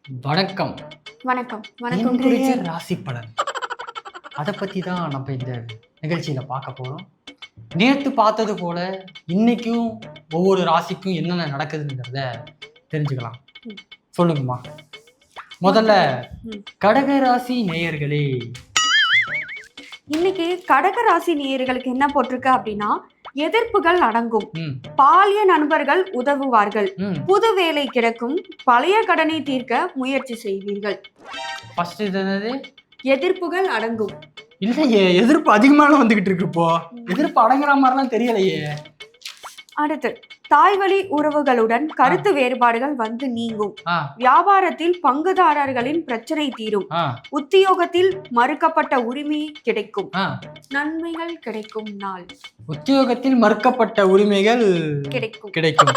வணக்கம். வணக்கம் வணக்கம். இன்றைய ராசி பலன் அதை பற்றி தான் நம்ம இந்த நிகழ்ச்சியில் பார்க்க போகிறோம். நேற்று பார்த்தது போல இன்னைக்கும் ஒவ்வொரு ராசிக்கும் என்னென்ன நடக்குதுங்கிறத தெரிஞ்சுக்கலாம். சொல்லுங்கம்மா. முதல்ல கடக ராசி நேயர்களே, இன்னைக்கு கடக ராசி நேயர்களுக்கு என்ன போட்டிருக்கு அப்படின்னா, எதிர்ப்புகள் அடங்கும், பாலிய நண்பர்கள் உதவுவார்கள், புது வேலை கிடைக்கும், பழைய கடனை தீர்க்க முயற்சி செய்வீர்கள். ஃபர்ஸ்ட் இது என்னது? எதிர்ப்புகள் அடங்கும். இல்லையே, எதிர்ப்பு அதிகமான வந்துகிட்டு இருக்கு. இப்போ எதிர்ப்பு அடங்குற மாதிரிலாம் தெரியலையே. அடுத்து தாய்வழி உறவுகளுடன் கருத்து வேறுபாடுகள் வந்து நீங்கும், வியாபாரத்தில் பங்குதாரர்களின் பிரச்சனை தீரும், உத்தியோகத்தில் மறுக்கப்பட்ட உரிமை கிடைக்கும், நன்மைகள் கிடைக்கும் நாள். உத்தியோகத்தில் மறுக்கப்பட்ட உரிமைகள் கிடைக்கும்.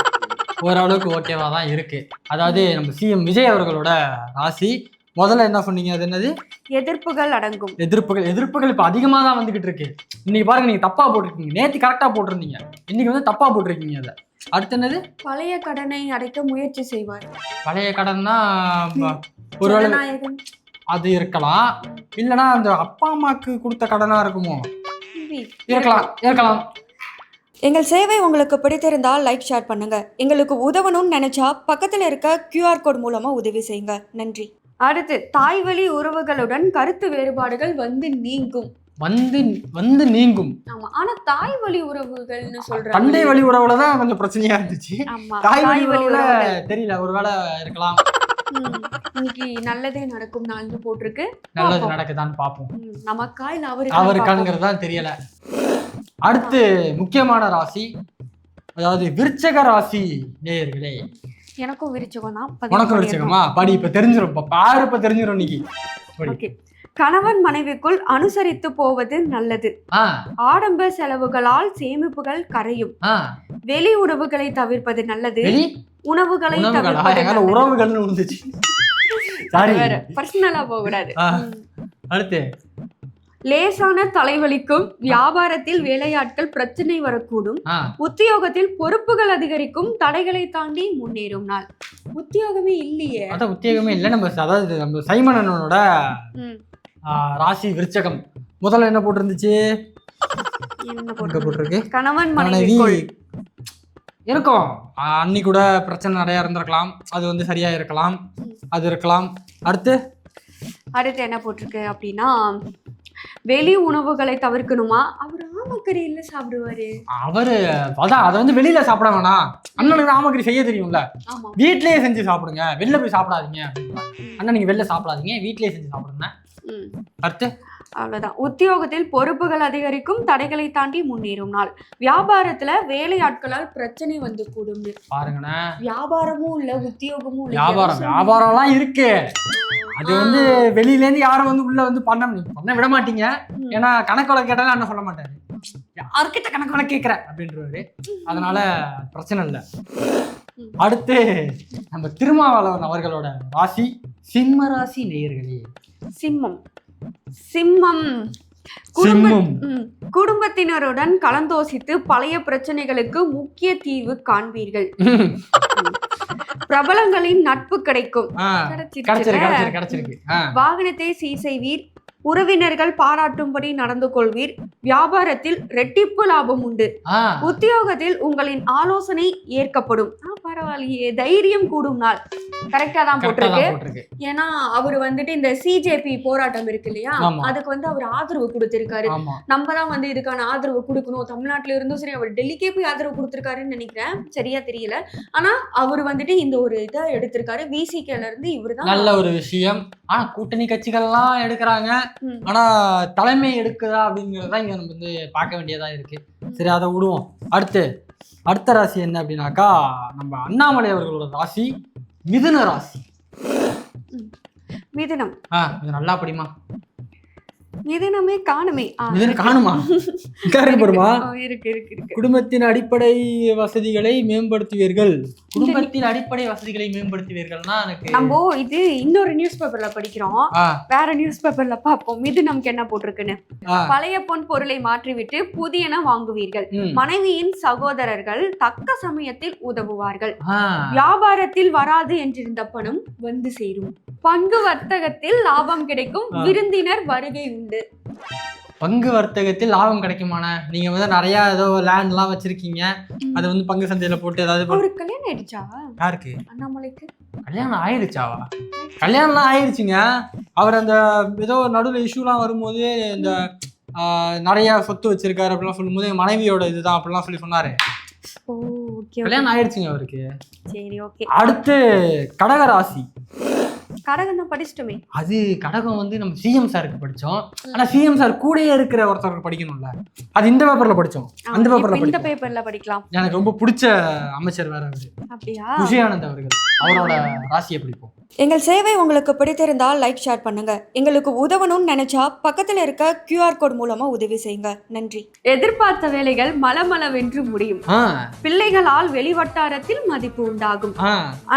ஓரளவுக்கு ஓகேவா தான் இருக்கு. அதாவது நம்ம சிஎம் விஜய் அவர்களோட ராசி. முதல்ல என்ன சொன்னீங்க? அது என்னது? எதிர்ப்புகள் அடங்கும். எதிர்ப்புகள் இப்ப அதிகமா தான் வந்துகிட்டு இருக்கு. இன்னைக்கு பாருங்க, நீங்க தப்பா போட்டிருக்கீங்க. நேத்து கரெக்டா போட்டிருந்தீங்க, இன்னைக்கு வந்து தப்பா போட்டிருக்கீங்க. அதை அடுத்து என்னது? பழைய கடனை அடைக்க முயற்சி செய்வார். பழைய கடன்னா ஒருவேளை அது இருக்கலாம், இல்லைன்னா அந்த அப்பா அம்மாக்கு கொடுத்த கடனா இருக்குமோ? இருக்கலாம். எங்கள் சேவை உங்களுக்கு பிடித்திருந்தால் லைக், ஷேர் பண்ணுங்க. எங்களுக்கு உதவணும்னு நினைச்சா பக்கத்தில் இருக்க QR கோட் மூலமா உதவி செய்யுங்க. நன்றி. அடுத்து தாய்வழி உறவுகளுடன் கருத்து வேறுபாடுகள் வந்து நீங்கும். வந்து நீங்கும். ஆமா, ஆனா தாய் வழி உறவுகள்னு சொல்றாங்க. தந்தை வழி உறவுல தான் கொஞ்சம் பிரச்சனையா இருந்துச்சு. தாய் வழி உறவுல தெரியல, ஒருவேளை இருக்கலாம். இன்னைக்கு நல்லதே நடக்கும் நாள்னு போட்டிருக்கு. நல்லது நடக்குதான்னு பாப்போம். நமக்கா இல்ல அவருக்காங்கிறது தான் தெரியல. அடுத்து முக்கியமான ராசி, அதாவது விருச்சக ராசி நேயர்களே. எனக்கும் விருச்சகம் தான். உனக்கும் விருச்சகமா? படி, இப்ப தெரிஞ்சிடும். பாரு, இப்ப தெரிஞ்சிடும் இன்னைக்கு. கணவன் மனைவிக்குள் அனுசரித்து போவது நல்லது. ஆடம்பர செலவுகளால் சேமிப்புகள் கரையும். வெளி உணவுகளை தவிர்ப்பது நல்லது. உணவுகளை உறவுகள் பர்சனலா போக கூடாது. அடுத்து லேசான தலைவலிக்கும், வியாபாரத்தில் வேலையாட்கள் பிரச்சனை வரக்கூடும், உத்தியோகத்தில் பொறுப்புகள் அதிகரிக்கும், தடைகளை தாண்டி முன்னேறும் நாள். உத்தியோகமே இல்லையே. அதான் உத்தியோகமே இல்லை. அதாவது நம்ம சைமனனோட ராசி விருச்சகம். முதல்ல என்ன போட்டிருந்துச்சு? போட்டிருக்கு கணவன் மனைவி இருக்கும். அன்னி கூட பிரச்சனை நிறைய இருந்திருக்கலாம், அது வந்து சரியா இருக்கலாம், அது இருக்கலாம். அடுத்து என்ன போட்டிருக்கு அப்படின்னா, வெளி உணவுகளை தவிர்க்கணுமா? அவர் ஆமக்கறி இல்ல சாப்பிடுவாரு. அவரு அதான் அதை வந்து வெளியில சாப்பிட வேணாம். அண்ணனுக்கு ஆமக்கறி செய்ய தெரியும்ல, வீட்லயே செஞ்சு சாப்பிடுங்க, வெளில போய் சாப்பிடாதீங்க. அண்ணன் நீங்க வெளில சாப்பிடாதீங்க, வீட்லயே செஞ்சு சாப்பிடுங்க. அடுத்து அவ்வளவுதான். உத்தியோகத்தில் பொறுப்புகள் அதிகரிக்கும், தடைகளை தாண்டி முன்னேறும் நாள். வியாபாரத்துல வேலையாட்களால் பிரச்சனை வந்து கூடும். பாருங்கண்ணே, வியாபாரமும் இல்ல, உத்தியோகமும் இல்ல. வியாபாரம்லாம் இருக்கு. அது வந்து வெளியில இருந்து யாரும் வந்து உள்ள வந்து பண்ண விட மாட்டீங்க. ஏன்னா கணக்கு வழக்கு கேட்டாலும் என்ன சொல்ல மாட்டாரு, யாருக்கிட்ட கணக்கு வழக்கு கேட்கிற அப்படின்றவரு. அதனால பிரச்சனை இல்லை. அடுத்து நம்ம திருமாவளவன் அவர்களோட ராசி சிம்ம ராசி நேயர்களே. சிம்மம் குடும்பத்தினருடன் கலந்தோசித்து பழைய பிரச்சனைகளுக்கு முக்கிய தீர்வு காண்பீர்கள். பிரபலங்களின் நட்பு கிடைக்கும். வாகனத்தை சீர் செய்வீர், உறவினர்கள் பாராட்டும்படி நடந்து கொள்வீர், வியாபாரத்தில் ரெட்டிப்பு லாபம் உண்டு, உத்தியோகத்தில் உங்களின் ஆலோசனை ஏற்கப்படும். பரவாயில்லையே, தைரியம் கூடும் நாள். கரெக்டா தான் போட்டிருக்கு. ஏன்னா அவரு வந்துட்டு இந்த சிஜேபி போராட்டம் இருக்கு இல்லையா, அதுக்கு வந்து அவர் ஆதரவு கொடுத்திருக்காரு. நம்ம தான் வந்து இதுக்கான ஆதரவு கொடுக்கணும். தமிழ்நாட்டுல இருந்தும் சரி, அவர் டெல்லிக்கே போய் ஆதரவு கொடுத்திருக்காருன்னு நினைக்கிறேன், சரியா தெரியல. ஆனா அவர் வந்துட்டு இந்த ஒரு இதை எடுத்திருக்காரு. விசிகேல இருந்து இவருதான். நல்ல ஒரு விஷயம். ஆனா கூட்டணி கட்சிகள் எல்லாம் எடுக்கிறாங்க, ஆனா தலைமை எடுக்குதா அப்படிங்கறத இங்க நம்ம வந்து பார்க்க வேண்டியதா இருக்கு. சரி, அதை விடுவோம். அடுத்த ராசி என்ன அப்படின்னாக்கா, நம்ம அண்ணாமலை அவர்களோட ராசி மிதுன ராசி. மிதுனம். இது நல்லா படிமா. மிதுனமே காணுமே. மிதுனம் காணுமா? போருமா? இருக்கு இருக்கு இருக்கு. குடும்பத்தின் அடிப்படை வசதிகளை மேம்படுத்துவீர்கள். குடும்பத்தின் அடிப்படை வசதிகளை மேம்படுத்துவீர்கள்னா எனக்கு நம்ம இது இன்னொரு நியூஸ் பேப்பர்ல படிக்கிறோம், வேற நியூஸ் பேப்பர்ல பார்ப்போம் மிதுனம்க்கு என்ன போட்டிருக்குன்னு. பழைய பொன் பொருளை மாற்றிவிட்டு புதியன வாங்குவீர்கள். மனைவியின் சகோதரர்கள் தக்க சமயத்தில் உதவுவார்கள். வியாபாரத்தில் வராது என்றிருந்த பணம் வந்து சேரும். பங்கு வர்த்தகத்தில் லாபம் கிடைக்கும். விருந்தினர் வருகை உண்டு. பங்கு வர்த்தகத்தில் லாபம் கிடைக்குமான? நீங்க வந்து நிறைய ஏதோ லேண்ட் எல்லாம் வச்சிருக்கீங்க, அது வந்து பங்கு சந்தையில போட்டு ஏதாவது. அவருக்கு கல்யாணம் ஆயிடுச்சா? யாருக்கு? அண்ணாமலைக்கு கல்யாணம் ஆயிடுச்சாவா? கல்யாணம்லாம் ஆயிடுச்சுங்க. அவர் அந்த ஏதோ நடுவில் இஷ்யூலாம் வரும்போது இந்த நிறைய சொத்து வச்சிருக்காரு அப்படிலாம் சொல்லும்போது மனைவியோட இதுதான் அப்படிலாம் சொல்லி சொன்னாரு. கல்யாணம் ஆயிடுச்சுங்க அவருக்கு. சரி, ஓகே. அடுத்து கடக ராசி. கடகம் தான் படிச்சிட்டோமே. அது கடகம் வந்து நம்ம சிஎம் சாருக்கு படிச்சோம். ஆனா சிஎம் சார் கூடயே இருக்கிற ஒருத்தர் படிக்கணும்ல, அது இந்த பேப்பர்ல படிச்சோம். அந்த பேப்பர்ல படிக்கலாம். எனக்கு ரொம்ப பிடிச்ச அமைச்சர் வேற அவரு. அப்படியா? குஷியானந்த் அவர்கள். அவரோட ராசியை படிப்போம். எங்கள் சேவை உங்களுக்கு பிடித்திருந்தால் லைக் ஷேர் பண்ணுங்க. எங்களுக்கு உதவணும்னு நினைச்சா பக்கத்துல இருக்க QR கோட் மூலமா உதவி செய்யுங்க. நன்றி. எதிர்பார்த்த வேலைகள் மலமளவென்று முடியும். பிள்ளைகளால் வெளிவட்டாரத்தில் மதிப்பு உண்டாகும்.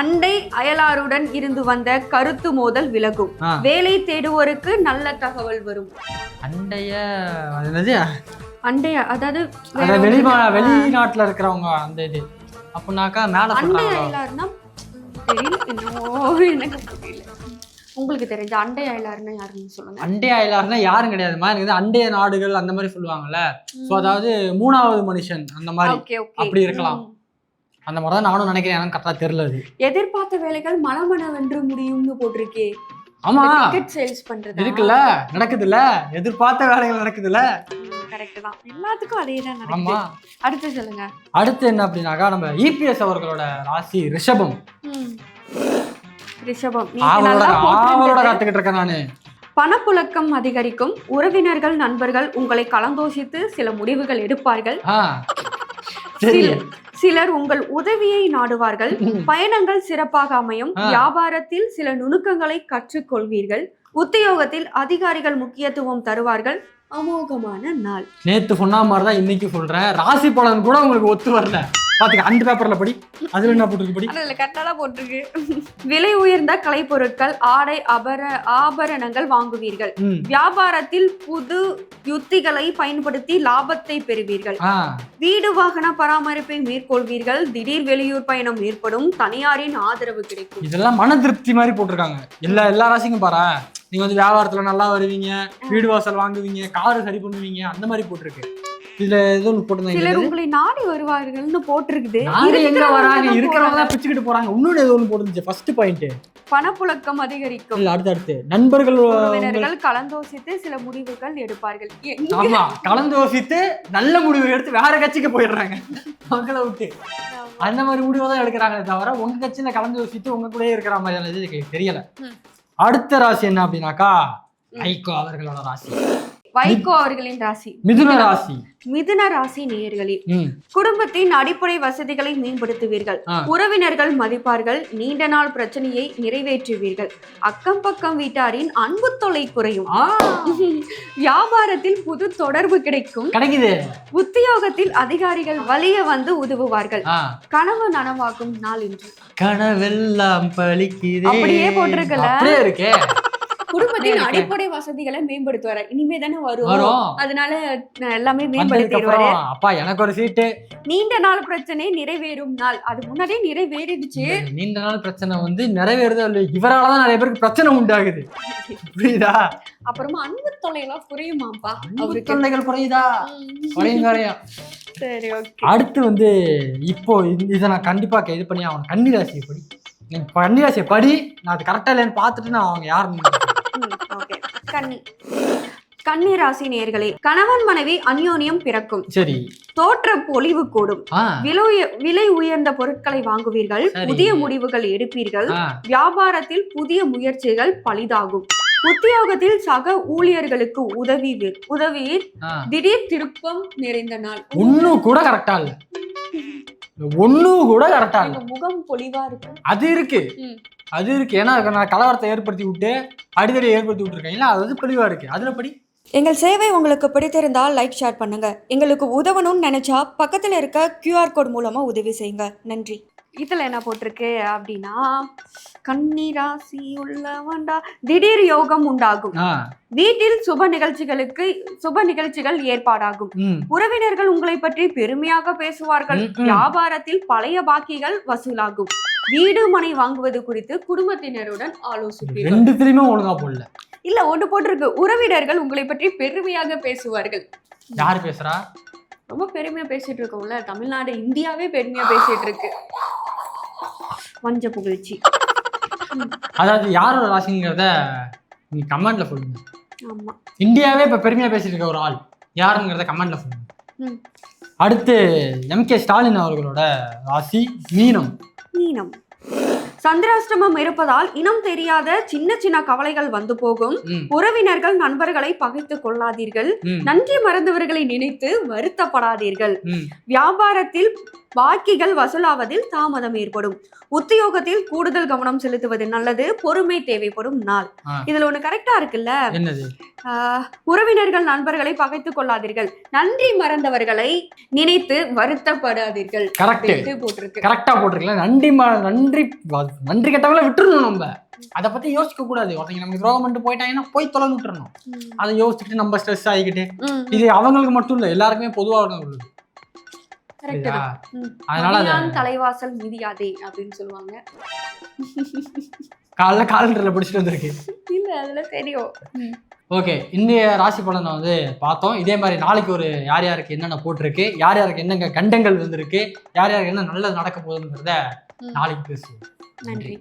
அண்டை அயலாருடன் இருந்து வந்த கருத்து மோதல் விலகும். வேலை தேடுவோருக்கு நல்ல தகவல் வரும். அண்டைய அதாவது வெளிநாட்டுல இருக்கிறவங்க அந்த இது அப்படின்னாக்கா மேல அண்டை அயலாருன்னா எனக்கு புரியல. உங்களுக்கு தெரிஞ்ச அண்டை அயலாருன்னா யாருன்னு சொல்லுங்க. அண்டை அயலாருன்னா யாரும் கிடையாதுமா, எனக்கு வந்து அண்டைய நாடுகள் அந்த மாதிரி சொல்லுவாங்கல்ல. சோ அதாவது மூணாவது மனுஷன் அந்த மாதிரி அப்படி இருக்கலாம். அந்த மாதிரி தான் நானும் நினைக்கிறேன், எனக்கு கரெக்டா தெரியல. அது எதிர்பார்த்த வேலைகள் மலமளவென்று முடியும்னு போட்டிருக்கே. ஆமா, டிக்கெட் சேல்ஸ் பண்றது இருக்குல்ல, நடக்குதுல்ல, எதிர்பார்த்த வேலைகள் நடக்குதுல்ல. கரெக்ட் தான், எல்லாத்துக்கும் அதே தான் நடக்குது. அடுத்து சொல்லுங்க. அடுத்து என்ன அப்படின்னாக்கா நம்ம EPS அவர்களோட ராசி ரிஷபம். ரிஷபம் ஆவலோட காத்துக்கிட்டு இருக்கேன் நானு. பணப்புழக்கம் அதிகரிக்கும். உறவினர்கள் நண்பர்கள் உங்களை கலந்தோசித்து சில முடிவுகள் எடுப்பார்கள். சிலர் உங்கள் உதவியை நாடுவார்கள். பயணங்கள் சிறப்பாக அமையும். வியாபாரத்தில் சில நுணுக்கங்களை கற்றுக்கொள்வீர்கள். உத்தியோகத்தில் அதிகாரிகள் முக்கியத்துவம் தருவார்கள். அமோகமான நாள். நேத்து சொன்ன மாதிரிதான் இன்னைக்கு சொல்றேன். ராசி பலன் கூட உங்களுக்கு ஒத்து வரல. பாத்துக்க, அந்த பேப்பர்ல படி. அதுல என்ன போட்டுருக்கு படி. அதுல கரெக்ட்டா போட்டுருக்கு. விலை உயர்ந்த கலைப்பொருட்கள், ஆடை, ஆபரணங்கள் வாங்குவீர்கள். வியாபாரத்தில் புது யுத்திகளை பயன்படுத்தி லாபத்தை பெறுவீர்கள். வீடு வாகன பராமரிப்பை மேற்கொள்வீர்கள். திடீர் வெளியூர் பயணம் ஏற்படும். தனியாரின் ஆதரவு கிடைக்கும். இதெல்லாம் மன திருப்தி மாதிரி போட்டிருக்காங்க. எல்லா ராசிக்கும் பாரு. நீங்க வந்து வியாபாரத்துல நல்லா வருவீங்க, வீடு வாசல் வாங்குவீங்க, காரு சரி பண்ணுவீங்க, அந்த மாதிரி போட்டிருக்கு. இதுல ஏதோ போட்டுருந்தாங்க. சிலர் உங்களை நாடி வருவார்கள்னு போட்டிருக்குது. எங்க வராங்க, இருக்கிறவங்க பிச்சுக்கிட்டு போறாங்க. இன்னொன்னு ஏதோ ஒன்று போட்டுருந்துச்சு. ஃபர்ஸ்ட் பாயிண்ட் பணப்புழக்கம் அதிகரிக்கும். அடுத்து நண்பர்கள் கலந்தோசித்து சில முடிவுகள் எடுப்பார்கள். ஆமா, கலந்தோசித்து நல்ல முடிவு எடுத்து வேற கட்சிக்கு போயிடுறாங்க மக்களை விட்டு. அந்த மாதிரி முடிவு தான் எடுக்கிறாங்களே தவிர உங்க கட்சியில கலந்தோசித்து உங்க கூட இருக்கிற மாதிரியான இது தெரியல. அடுத்த ராசி என்ன அப்படின்னாக்கா வைகோ அவர்களோட ராசி. வைகோ அவர்களின் ராசி மிதுன ராசி. மிதுன ராசி நேயர்களே, குடும்பத்தின் அடிப்படை வசதிகளை மேம்படுத்துவீர்கள். உறவினர்கள் மதிப்பார்கள். நீண்ட நாள் பிரச்சனையை நிறைவேற்றுவீர்கள். அக்கம் பக்கம் வீட்டாரின் அன்பு தொல்லை குறையும். வியாபாரத்தில் புது தொடர்பு கிடைக்குது. உத்தியோகத்தில் அதிகாரிகள் வலிய வந்து உதவுவார்கள். கனவு நனவாக்கும் நாள் இன்று. கனவெல்லாம் பலிக்குதே. அப்படியே போட்டிருக்கல. அப்படியே இருக்கே. குடும்பத்தின் அடிப்படை வசதிகளை மேம்படுத்துவாரு. இனிமே தானே வரும், அதனால எல்லாமே மேம்படுத்திடுவாரு. அப்பா எனக்கு ஒரு சீட்டு. நீண்ட நாள் பிரச்சனை நிறைவேறும் நாள். அது முன்னாடியே நிறைவேறிடுச்சு. நீண்ட நாள் பிரச்சனை வந்து நிறைவேறுது. இவராலதான் நிறைய பேருக்கு பிரச்சனை உண்டாகுது, புரியுதா? அப்புறமா அன்பு தொல்லையெல்லாம் குறையுமாப்பா. அவருக்கு தொல்லைகள் குறையுதா? குறையும். சரி, ஓகே. அடுத்து வந்து இப்போ இதை நான் கண்டிப்பா இது பண்ணி அவன் கன்னிராசியை படி. கன்னிராசியை படி. நான் அது கரெக்டா இல்லைன்னு பார்த்துட்டு நான் அவங்க யாருன்னு. கன்னி ராசி நேயர்களே, கணவன் மனைவி அந்யோன்யம் பிறக்கும். சரி. தோற்ற பொலிவு கூடும். விலை உயர்ந்த பொருட்களை வாங்குவீர்கள். புதிய முடிவுகள் எடுப்பீர்கள். வியாபாரத்தில் புதிய முயற்சிகள் பலிதாகும். உத்தியோகத்தில் சக ஊழியர்களுக்கு உதவியில் திடீர் திருப்பம் நிறைந்த நாள். ஒன்னும் கூட கரெக்டா இல்ல. முகம் பொலிவா இருக்கு. அது இருக்கு. ஏன்னா நான் கலவரத்தை ஏற்படுத்தி விட்டு அடிதடி ஏற்படுத்தி விட்டுருக்கேன். அது பொலிவா இருக்கு. அதுல படி எங்கள் சேவை உங்களுக்கு பிடித்திருந்தால் லைக் ஷேர் பண்ணுங்க. எங்களுக்கு உதவணும்னு நினைச்சா பக்கத்துல இருக்க QR கோட் மூலமா உதவி செய்யுங்க. நன்றி. இதுல என்ன போட்டிருக்கு அப்படின்னா, கன்னிராசி உள்ளவண்டா திடீர் யோகம் உண்டாகும். வீட்டில் சுப நிகழ்ச்சிகள் ஏற்பாடாகும். உறவினர்கள் உங்களை பற்றி பெருமையாக பேசுவார்கள். வியாபாரத்தில் பழைய பாக்கிகள் வசூலாகும். வீடு மனை வாங்குவது குறித்து குடும்பத்தினருடன் ஆலோசிப்பீர்கள். ரெண்டுத்துலயுமே ஒழுங்கா போடல. இல்ல ஒன்று போட்டிருக்கு, உறவினர்கள் உங்களை பற்றி பெருமையாக பேசுவார்கள். யாரு பேசுறா? ரொம்ப பெருமையா பேசிட்டு இருக்கோம்ல, தமிழ்நாடு இந்தியாவே பெருமையா பேசிட்டு இருக்கு. வஞ்ச புகழ்ச்சி. அதாவது யாரோட ராசிங்கிறத நீ கமெண்ட்ல சொல்லுங்க. ஆமா, இந்தியாவே இப்ப பெருமையா பேசிட்டு இருக்க ஒரு ஆள் யாருங்கிறத கமெண்ட்ல சொல்லுங்க. அடுத்து MK ஸ்டாலின் அவர்களோட ராசி மீனம். மீனம். சந்திராஷ்டமம் இருப்பதால் இனம் தெரியாத சின்ன சின்ன கவலைகள் வந்து போகும். உறவினர்கள் நண்பர்களை பகைத்துக் கொள்ளாதீர்கள். நன்றி மறந்தவர்களை நினைத்து வருத்தப்படாதீர்கள். வியாபாரத்தில் பாக்கிகள் வசூலாவதில் தாமதம் ஏற்படும். உத்தியோகத்தில் கூடுதல் கவனம் செலுத்துவது நல்லது. பொறுமை தேவைப்படும் நாள். இதுல ஒண்ணு கரெக்டா இருக்குல்ல, உறவினர்கள் நண்பர்களை பகைத்துக் கொள்ளாதீர்கள், நன்றி மறந்தவர்களை நினைத்து வருத்தப்படாதீர்கள். கரெக்டா போட்டிருக்கல. நன்றி கெட்டவங்கள விட்டுறணும். நம்ம அதை பத்தி யோசிக்க கூடாது. ஒருத்தங்க நமக்கு துரோகம் பண்ணிட்டு போயிட்டாங்கன்னா போய் தொலைன்னு விட்டுறணும். அதை யோசிச்சுட்டு நம்ம ஸ்ட்ரெஸ் ஆகிக்கிட்டு, இது அவங்களுக்கு மட்டும் இல்ல, எல்லாருக்குமே பொதுவாக உள்ளது. தலைவாசல் மிதியாதே அப்படின்னு சொல்லுவாங்க. காலண்டர்ல பிடிச்சிட்டு வந்திருக்கு. இல்ல அதுல தெரியும். ஓகே, இந்திய ராசி பலனை வந்து பார்த்தோம். இதே மாதிரி நாளைக்கு ஒரு யார் யாருக்கு என்னென்ன போட்டிருக்கு, யார் யாருக்கு என்னங்க கண்டங்கள் வந்திருக்கு, யார் யாருக்கு என்ன நல்லது நடக்க போகுதுங்கிறத நாளைக்கு பேசுவோம். நன்றி.